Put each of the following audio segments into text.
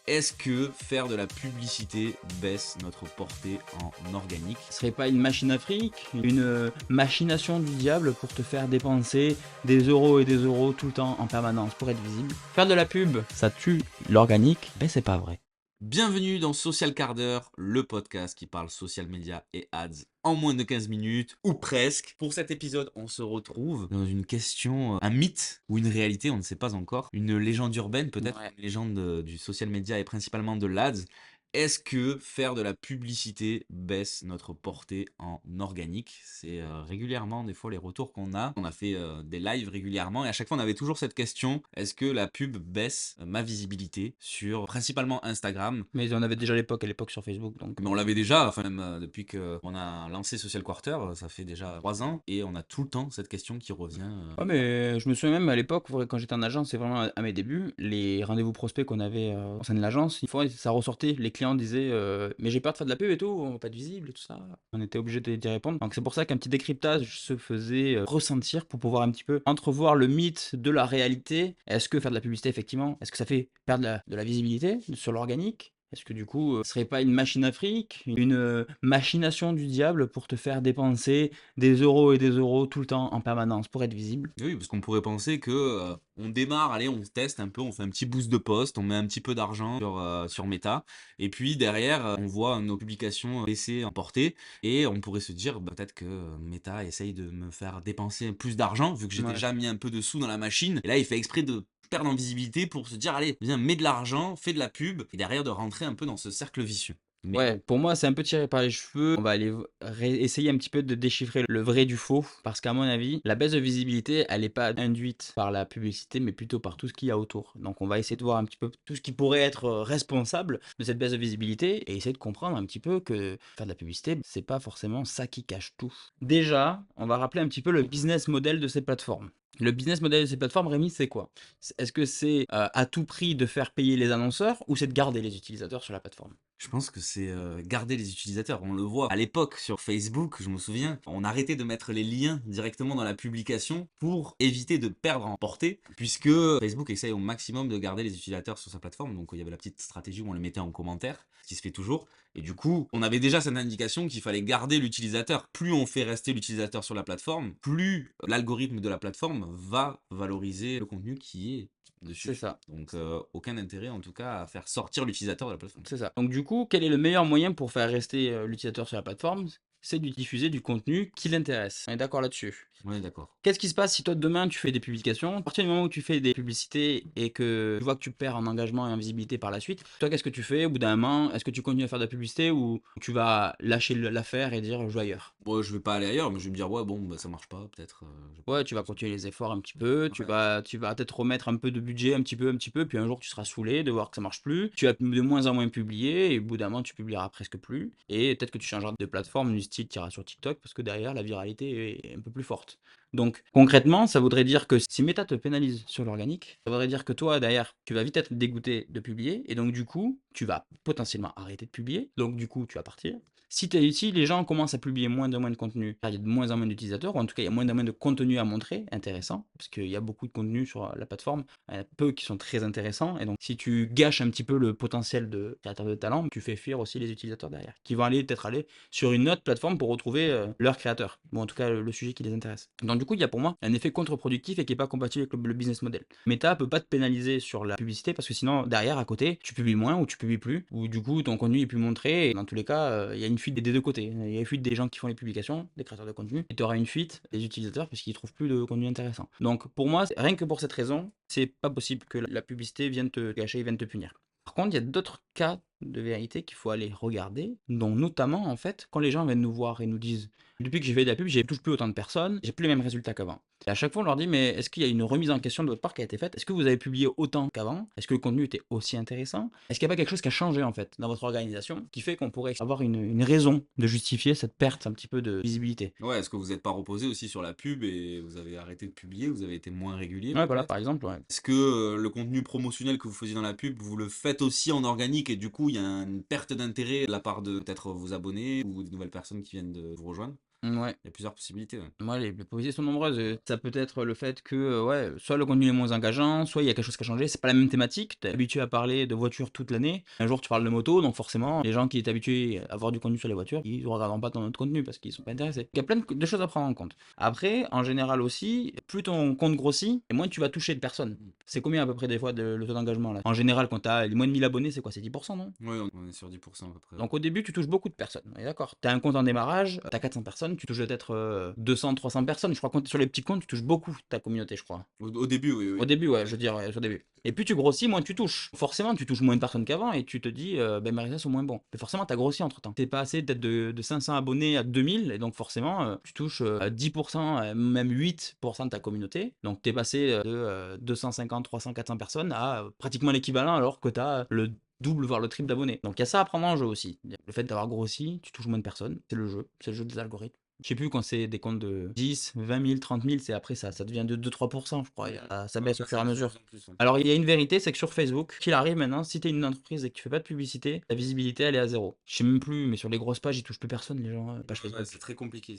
Est-ce que faire de la publicité baisse notre portée en organique? Ce serait pas une machine à fric, une machination du diable pour te faire dépenser des euros et des euros tout le temps en permanence pour être visible. Faire de la pub, ça tue l'organique, mais c'est pas vrai. Bienvenue dans Social Quart d'heure, le podcast qui parle social media et ads en moins de 15 minutes, ou presque. Pour cet épisode, on se retrouve dans une question, un mythe ou une réalité, on ne sait pas encore. Une légende urbaine peut-être, Ouais. une légende du social media et principalement de l'ads. Est-ce que faire de la publicité baisse notre portée en organique? C'est régulièrement des fois les retours qu'on a. On a fait des lives régulièrement et à chaque fois on avait toujours cette question, est-ce que la pub baisse ma visibilité sur principalement Instagram? Mais on avait déjà à l'époque sur Facebook, donc Mais on l'avait déjà, enfin même depuis qu'on a lancé Social Quarter, ça fait déjà 3 ans et on a tout le temps cette question qui revient. ouais, mais je me souviens même à l'époque, quand j'étais en agence, c'est vraiment à mes débuts, les rendez-vous prospects qu'on avait au sein de l'agence, une fois ça ressortait, les clients disaient mais j'ai peur de faire de la pub et tout, on va pas être visible et tout ça. On était obligé d'y répondre. Donc c'est pour ça qu'un petit décryptage se faisait ressentir pour pouvoir un petit peu entrevoir le mythe de la réalité. Est-ce que faire de la publicité, effectivement, est-ce que ça fait perdre de la visibilité sur l'organique? Est-ce que du coup, ce serait pas une machine à fric, une machination du diable pour te faire dépenser des euros et des euros tout le temps en permanence pour être visible? Oui, parce qu'on pourrait penser que on démarre, allez, on teste un peu, on fait un petit boost de post, on met un petit peu d'argent sur Meta, et puis derrière, on voit nos publications baisser en portée, et on pourrait se dire bah, peut-être que Meta essaye de me faire dépenser plus d'argent, vu que j'ai Ouais. déjà mis un peu de sous dans la machine, et là il fait exprès de perdre en visibilité pour se dire allez, viens, mets de l'argent, fais de la pub, et derrière de rentrer un peu dans ce cercle vicieux. Mais Ouais, pour moi, c'est un peu tiré par les cheveux. On va aller essayer un petit peu de déchiffrer le vrai du faux, parce qu'à mon avis, la baisse de visibilité, elle n'est pas induite par la publicité, mais plutôt par tout ce qu'il y a autour. Donc, on va essayer de voir un petit peu tout ce qui pourrait être responsable de cette baisse de visibilité et essayer de comprendre un petit peu que faire de la publicité, c'est pas forcément ça qui cache tout. Déjà, on va rappeler un petit peu le business model de ces plateformes. Le business model de ces plateformes, Rémi, c'est quoi? Est-ce que c'est à tout prix de faire payer les annonceurs ou c'est de garder les utilisateurs sur la plateforme? je pense que c'est garder les utilisateurs. On le voit à l'époque sur Facebook, je me souviens, on arrêtait de mettre les liens directement dans la publication pour éviter de perdre en portée, puisque Facebook essaye au maximum de garder les utilisateurs sur sa plateforme. Donc il y avait la petite stratégie où on les mettait en commentaire, ce qui se fait toujours. Et du coup, on avait déjà cette indication qu'il fallait garder l'utilisateur. Plus on fait rester l'utilisateur sur la plateforme, plus l'algorithme de la plateforme va valoriser le contenu qui est C'est dessus. ça. Donc aucun intérêt en tout cas à faire sortir l'utilisateur de la plateforme. C'est ça. Donc du coup, quel est le meilleur moyen pour faire rester l'utilisateur sur la plateforme? C'est de diffuser du contenu qui l'intéresse. On est d'accord là-dessus. On est d'accord. Qu'est-ce qui se passe si toi demain tu fais des publications? À partir du moment où tu fais des publicités et que tu vois que tu perds en engagement et en visibilité par la suite, toi qu'est-ce que tu fais au bout d'un moment? Est-ce que tu continues à faire de la publicité ou tu vas lâcher l'affaire et dire je vais ailleurs? Bon, je vais pas aller ailleurs, mais je vais me dire, ouais, bon, bah, ça marche pas, peut-être. Ouais, tu vas continuer les efforts un petit peu, Ouais. tu vas peut-être remettre un peu de budget un petit peu, puis un jour tu seras saoulé de voir que ça marche plus. Tu vas de moins en moins publier, et au bout d'un moment tu publieras presque plus. Et peut-être que tu changeras de plateforme, du style tu iras sur TikTok, parce que derrière la viralité est un peu plus forte. Donc concrètement, ça voudrait dire que si Meta te pénalise sur l'organique, ça voudrait dire que toi derrière, tu vas vite être dégoûté de publier, et donc du coup, tu vas potentiellement arrêter de publier, donc du coup tu vas partir. Si les gens commencent à publier moins en moins de contenu, il y a de moins en moins d'utilisateurs, ou en tout cas il y a moins en moins de contenu à montrer, intéressant, parce qu'il y a beaucoup de contenu sur la plateforme, il y en a peu qui sont très intéressants, et donc si tu gâches un petit peu le potentiel de créateur de talent, tu fais fuir aussi les utilisateurs derrière, qui vont peut-être aller sur une autre plateforme pour retrouver leur créateur, ou en tout cas le sujet qui les intéresse. Donc du coup, il y a pour moi un effet contre-productif et qui n'est pas compatible avec le business model. Meta peut pas te pénaliser sur la publicité, parce que sinon, derrière, à côté, tu publies moins, ou tu publies plus, ou du coup, ton contenu est plus montré, et dans tous les cas, il y a une fuite des deux côtés. Il y a une fuite des gens qui font les publications, des créateurs de contenu, et tu auras une fuite des utilisateurs parce qu'ils trouvent plus de contenu intéressant. Donc pour moi, rien que pour cette raison, c'est pas possible que la publicité vienne te gâcher, vienne te punir. Par contre, il y a d'autres cas de vérité qu'il faut aller regarder, dont notamment, en fait, quand les gens viennent nous voir et nous disent depuis que j'ai fait de la pub, je touche plus autant de personnes, j'ai plus les mêmes résultats qu'avant. Et à chaque fois, on leur dit mais est-ce qu'il y a une remise en question de votre part qui a été faite? Est-ce que vous avez publié autant qu'avant? Est-ce que le contenu était aussi intéressant? Est-ce qu'il n'y a pas quelque chose qui a changé en fait dans votre organisation qui fait qu'on pourrait avoir une raison de justifier cette perte un petit peu de visibilité? Ouais, est-ce que vous n'êtes pas reposé aussi sur la pub et vous avez arrêté de publier, vous avez été moins régulier Ouais, voilà, peut-être? par exemple, ouais. Est-ce que le contenu promotionnel que vous faisiez dans la pub, vous le faites aussi en organique et du coup, il y a une perte d'intérêt de la part de peut-être vos abonnés ou de nouvelles personnes qui viennent de vous rejoindre? Ouais. Il y a plusieurs possibilités. Ouais. Moi, les possibilités sont nombreuses. Ça peut être le fait que, ouais, soit le contenu est moins engageant, soit il y a quelque chose qui a changé. C'est pas la même thématique. Tu es habitué à parler de voitures toute l'année. Un jour, tu parles de moto, donc forcément, les gens qui étaient habitués à voir du contenu sur les voitures, ils ne regarderont pas ton autre contenu parce qu'ils sont pas intéressés. Il y a plein de choses à prendre en compte. Après, en général aussi, plus ton compte grossit, et moins tu vas toucher de personnes. C'est combien à peu près des fois le taux d'engagement là? En général, quand tu as moins de 1000 abonnés, c'est quoi? C'est 10%, non? Oui, on est sur 10% à peu près. Donc au début, tu touches beaucoup de personnes. On est d'accord. Tu as un compte en démarrage, tu as 400 personnes, tu touches peut-être 200, 300 personnes. Je crois que sur les petits comptes, tu touches beaucoup ta communauté, je crois. Au début, oui, oui. Au début, ouais, je veux dire, ouais, au début. Et plus tu grossis, moins tu touches. Forcément, tu touches moins de personnes qu'avant et tu te dis, ben mes résultats sont moins bons. Mais forcément, tu as grossi entre temps. T'es passé peut-être de 500 abonnés à 2000 et donc forcément, tu touches 10%, même 8% de ta communauté. Donc tu es passé de 250, 300, 400 personnes à pratiquement l'équivalent alors que tu as le double voire le triple d'abonnés. Donc il y a ça à prendre en jeu aussi. Le fait d'avoir grossi, tu touches moins de personnes, c'est le jeu des algorithmes. Je sais plus quand c'est des comptes de 10, 20 000, 30 000, c'est après ça devient de 2-3%, je crois. Ça baisse au fur et à mesure. Alors il y a une vérité, c'est que sur Facebook, qu'il arrive maintenant, si tu es une entreprise et que tu fais pas de publicité, la visibilité elle est à zéro. Je sais même plus, mais sur les grosses pages, ils touchent plus personne, les gens. Page Facebook. Ouais, c'est très compliqué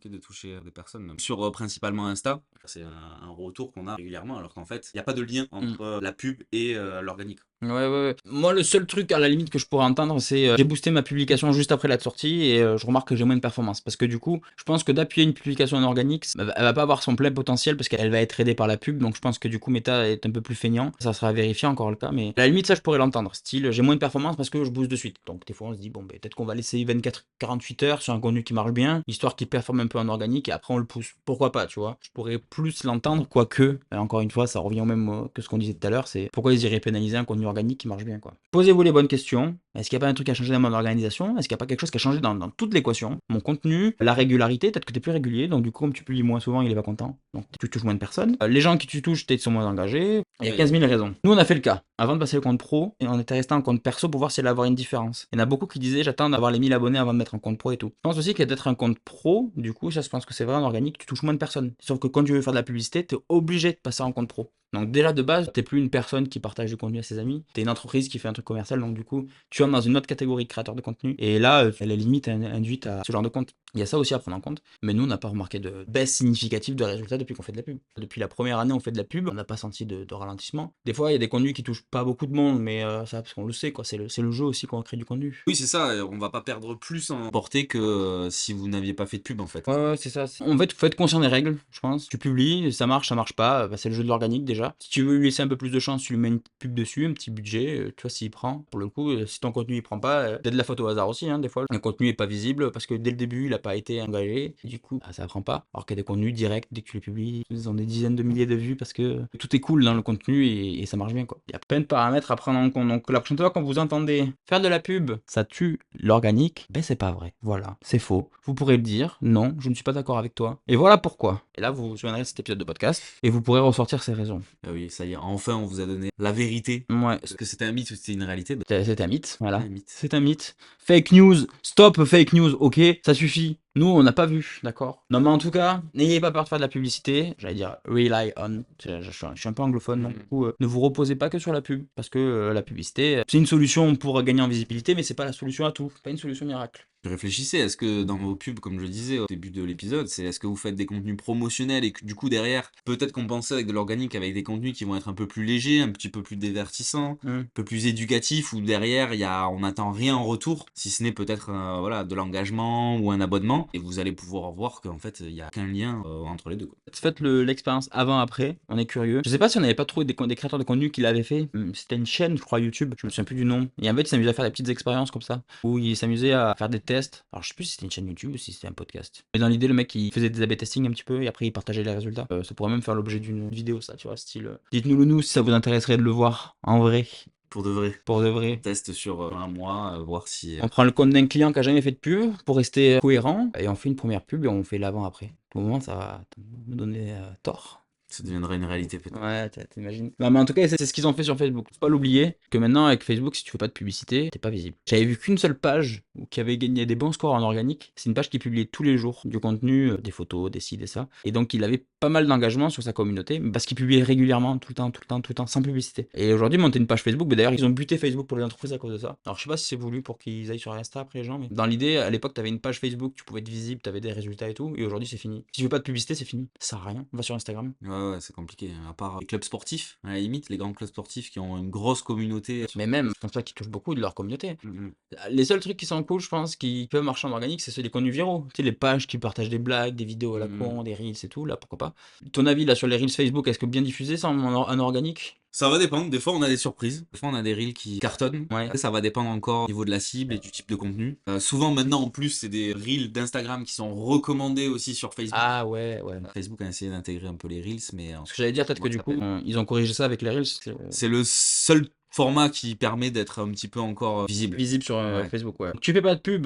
de toucher des personnes. Sur principalement Insta, c'est un retour qu'on a régulièrement, alors qu'en fait, il n'y a pas de lien entre la pub et l'organique. Ouais. Moi, le seul truc à la limite que je pourrais entendre, c'est j'ai boosté ma publication juste après la sortie et je remarque que j'ai moins de performance. Parce que du coup, je pense que d'appuyer une publication en organique, elle va pas avoir son plein potentiel parce qu'elle va être aidée par la pub. Donc je pense que du coup, Meta est un peu plus feignant. Ça sera vérifié encore le cas. Mais à la limite, ça, je pourrais l'entendre. Style, j'ai moins de performance parce que je booste de suite. Donc des fois, on se dit, bon, ben, peut-être qu'on va laisser 24-48 heures sur un contenu qui marche bien, histoire qu'il performe un peu en organique et après on le pousse. Pourquoi pas, tu vois? Je pourrais plus l'entendre, quoique, encore une fois, ça revient au même que ce qu'on disait tout à l'heure, c'est pourquoi ils iraient pénaliser un contenu organique qui marche bien, quoi. Posez-vous les bonnes questions. Est-ce qu'il n'y a pas un truc à changer dans mon organisation? Est-ce qu'il n'y a pas quelque chose qui a changé dans toute l'équation? Mon contenu, la régularité, peut-être que tu es plus régulier, donc du coup, comme tu publies moins souvent, il est pas content. Donc tu touches moins de personnes. Les gens qui tu touches, peut-être sont moins engagés. Il y a 15 000 raisons. Nous, on a fait le cas. Avant de passer le compte pro, et on était resté en compte perso pour voir s'il allait avoir une différence. Il y en a beaucoup qui disaient j'attends d'avoir les 1000 abonnés avant de mettre un compte pro et tout. Je pense aussi qu'il y a d'être un compte pro, du coup, ça je pense que c'est vrai en organique, tu touches moins de personnes. Sauf que quand tu veux faire de la publicité, tu es obligé de passer en compte pro. Donc déjà de base, t'es plus une personne qui partage du contenu à ses amis, t'es une entreprise qui fait un truc commercial, donc du coup, tu entres dans une autre catégorie de créateurs de contenu. Et là, elle est limite induite à ce genre de compte. Il y a ça aussi à prendre en compte. Mais nous, on n'a pas remarqué de baisse significative de résultats depuis qu'on fait de la pub. Depuis la première année, on fait de la pub, on n'a pas senti de ralentissement. Des fois, il y a des contenus qui touchent pas beaucoup de monde, mais ça, parce qu'on le sait, quoi. C'est le jeu aussi qu'on crée du contenu. Oui, c'est ça, on va pas perdre plus en portée que si vous n'aviez pas fait de pub en fait. Ouais, c'est ça. En fait, faut être conscient des règles, je pense. Tu publies, ça marche pas, bah, c'est le jeu de l'organique déjà. Si tu veux lui laisser un peu plus de chance, tu lui mets une pub dessus, un petit budget, tu vois, s'il prend. Pour le coup, si ton contenu il prend pas, peut-être de la faute au hasard aussi, hein, des fois. Un contenu est pas visible parce que dès le début, il a pas été engagé, et du coup, bah, ça prend pas. Alors qu'il y a des contenus directs, dès que tu les publies, ils ont des dizaines de milliers de vues parce que tout est cool dans le contenu et ça marche bien, quoi. Il y a plein de paramètres à prendre en compte. Donc la prochaine fois, quand vous entendez faire de la pub, ça tue l'organique, ben c'est pas vrai. Voilà, c'est faux. Vous pourrez le dire, non, je ne suis pas d'accord avec toi. Et voilà pourquoi. Et là, vous vous souviendrez de cet épisode de podcast et vous pourrez ressortir ces raisons. Ah oui, ça y est, enfin on vous a donné la vérité. Ouais. Est-ce que c'était un mythe ou c'était une réalité? C'est un mythe, voilà. Un mythe. C'est un mythe. Fake news, stop fake news, ok, ça suffit. Nous, on n'a pas vu, d'accord? Non, mais en tout cas, n'ayez pas peur de faire de la publicité. J'allais dire rely on. Je suis un peu anglophone, donc du coup, ne vous reposez pas que sur la pub, parce que la publicité, c'est une solution pour gagner en visibilité, mais c'est pas la solution à tout. Pas une solution miracle. Réfléchissez, est-ce que dans vos pubs, comme je le disais au début de l'épisode, est-ce que vous faites des contenus promotionnels et que du coup derrière, peut-être compenser avec de l'organique, avec des contenus qui vont être un peu plus légers, un petit peu plus divertissants, un peu plus éducatifs, où derrière on n'attend rien en retour, si ce n'est peut-être voilà, de l'engagement ou un abonnement, et vous allez pouvoir voir qu'en fait il n'y a qu'un lien entre les deux, quoi. Faites l'expérience avant-après, on est curieux. Je sais pas si on n'avait pas trouvé des créateurs de contenu qui l'avaient fait. C'était une chaîne, je crois, YouTube, je me souviens plus du nom. Et en fait, ils s'amusaient à faire des petites expériences comme ça, où ils s'amusaient à faire des tests. Alors je sais plus si c'était une chaîne YouTube ou si c'était un podcast. Mais dans l'idée, le mec il faisait des A/B testing un petit peu et après il partageait les résultats. Ça pourrait même faire l'objet d'une vidéo, ça, tu vois, style. Dites-nous nous si ça vous intéresserait de le voir en vrai. Pour de vrai. Pour de vrai. Test sur un mois, voir si... On prend le compte d'un client qui a jamais fait de pub pour rester cohérent et on fait une première pub et on fait l'avant-après. Au moment, ça va nous donner tort. Ça deviendra une réalité peut-être. Ouais, t'imagines. Non, mais en tout cas, c'est ce qu'ils ont fait sur Facebook. Faut pas l'oublier que maintenant, avec Facebook, si tu fais pas de publicité, t'es pas visible. J'avais vu qu'une seule page qui avait gagné des bons scores en organique. C'est une page qui publiait tous les jours du contenu, des photos, des ci, des ça. Et donc, il avait pas mal d'engagement sur sa communauté parce qu'il publiait régulièrement, tout le temps, tout le temps, tout le temps, sans publicité. Et aujourd'hui, monter une page Facebook, mais d'ailleurs, ils ont buté Facebook pour les entreprises à cause de ça. Alors, je sais pas si c'est voulu pour qu'ils aillent sur Insta après les gens, mais dans l'idée, à l'époque, t'avais une page Facebook, tu pouvais être visible, t'avais des résultats et tout. Et aujourd'hui, c'est fini. Si tu veux pas de publicité, c'est fini. Ça sert à rien. Va sur Instagram. Ouais, c'est compliqué. À part les clubs sportifs, à la limite, les grands clubs sportifs qui ont une grosse communauté. Mais même, je pense pas qu'ils touchent beaucoup de leur communauté. Mhm. Les seuls trucs qui sont cool, je pense, qui peuvent marcher en organique, c'est ceux des contenus viraux. Tu sais, les pages qui partagent des blagues, des vidéos à la con, des reels et tout, là, pourquoi pas. Ton avis, là, sur les reels Facebook, est-ce que bien diffuser ça en organique? Ça va dépendre, des fois on a des surprises, des fois on a des reels qui cartonnent, Ouais. ça va dépendre encore au niveau de la cible et du type de contenu. Souvent maintenant en plus c'est des reels d'Instagram qui sont recommandés aussi sur Facebook. Ah ouais, ouais. Facebook a essayé d'intégrer un peu les reels, mais Ce que j'allais dire, peut-être que du coup, ils ont corrigé ça avec les reels. c'est le seul format qui permet d'être un petit peu encore visible. Visible sur Ouais. Facebook, ouais. Tu fais pas de pub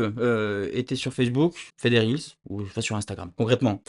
et t'es sur Facebook, fais des reels ou va sur Instagram. Concrètement.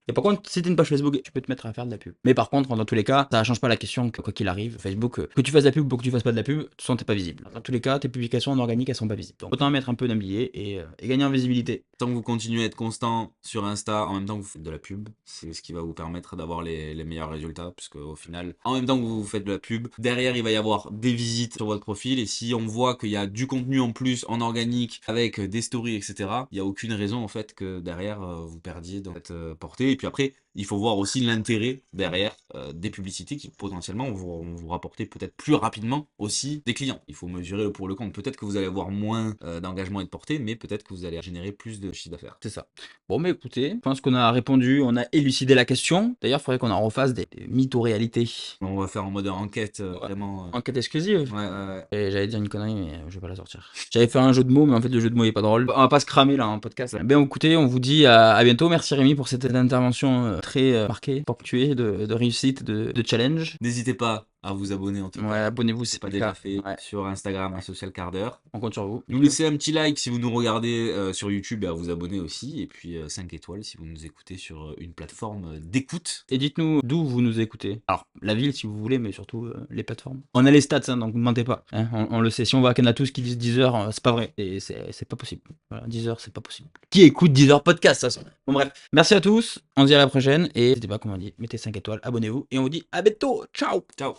Et par contre, si t'es une page Facebook, tu peux te mettre à faire de la pub. Mais par contre, dans tous les cas, ça change pas la question que quoi qu'il arrive, Facebook, que tu fasses de la pub ou que tu fasses pas de la pub, de toute façon, t'es pas visible. Dans tous les cas, tes publications en organique, elles sont pas visibles. Donc autant mettre un peu d'un billet et gagner en visibilité. Tant que vous continuez à être constant sur Insta, en même temps que vous faites de la pub, c'est ce qui va vous permettre d'avoir les meilleurs résultats, puisque au final, en même temps que vous faites de la pub, derrière il va y avoir des visites sur votre profil, et si on voit qu'il y a du contenu en plus en organique, avec des stories, etc., il n'y a aucune raison en fait que derrière vous perdiez dans cette portée, et puis après, il faut voir aussi l'intérêt derrière des publicités qui potentiellement vont vous rapporter peut-être plus rapidement aussi des clients. Il faut mesurer le pour le contre. Peut-être que vous allez avoir moins d'engagement et de portée, mais peut-être que vous allez générer plus de chiffre d'affaires. C'est ça. Bon, mais écoutez, je pense qu'on a répondu, on a élucidé la question. D'ailleurs, il faudrait qu'on en refasse des mythes ou réalités. On va faire en mode enquête vraiment. Enquête exclusive. Ouais. Et j'allais dire une connerie, mais je vais pas la sortir. J'avais fait un jeu de mots, mais en fait, le jeu de mots est pas drôle. On va pas se cramer là en podcast. Ben écoutez, on vous dit à bientôt. Merci Rémi pour cette intervention très marquée, ponctuée de réussite, de challenge. N'hésitez pas à vous abonner en tout cas. Ouais, abonnez-vous si C'est pas le déjà cas. fait Ouais. sur Instagram, un social quart d'heure. On compte sur vous. Nous laissez un petit like si vous nous regardez sur YouTube et à vous abonner aussi. Et puis 5 étoiles si vous nous écoutez sur une plateforme d'écoute. Et dites-nous d'où vous nous écoutez. Alors, la ville si vous voulez, mais surtout les plateformes. On a les stats, hein, donc ne mentez pas. Hein, on le sait. Si on voit qu'il y en a tous qui disent 10 heures, c'est pas vrai. Et c'est pas possible. Voilà, 10 heures, c'est pas possible. Qui écoute 10 heures podcast, ça sent. Bon, bref. Merci à tous. On se dit à la prochaine. Et n'hésitez pas, comme on dit, mettez 5 étoiles, abonnez-vous. Et on vous dit à bientôt. Ciao. Ciao.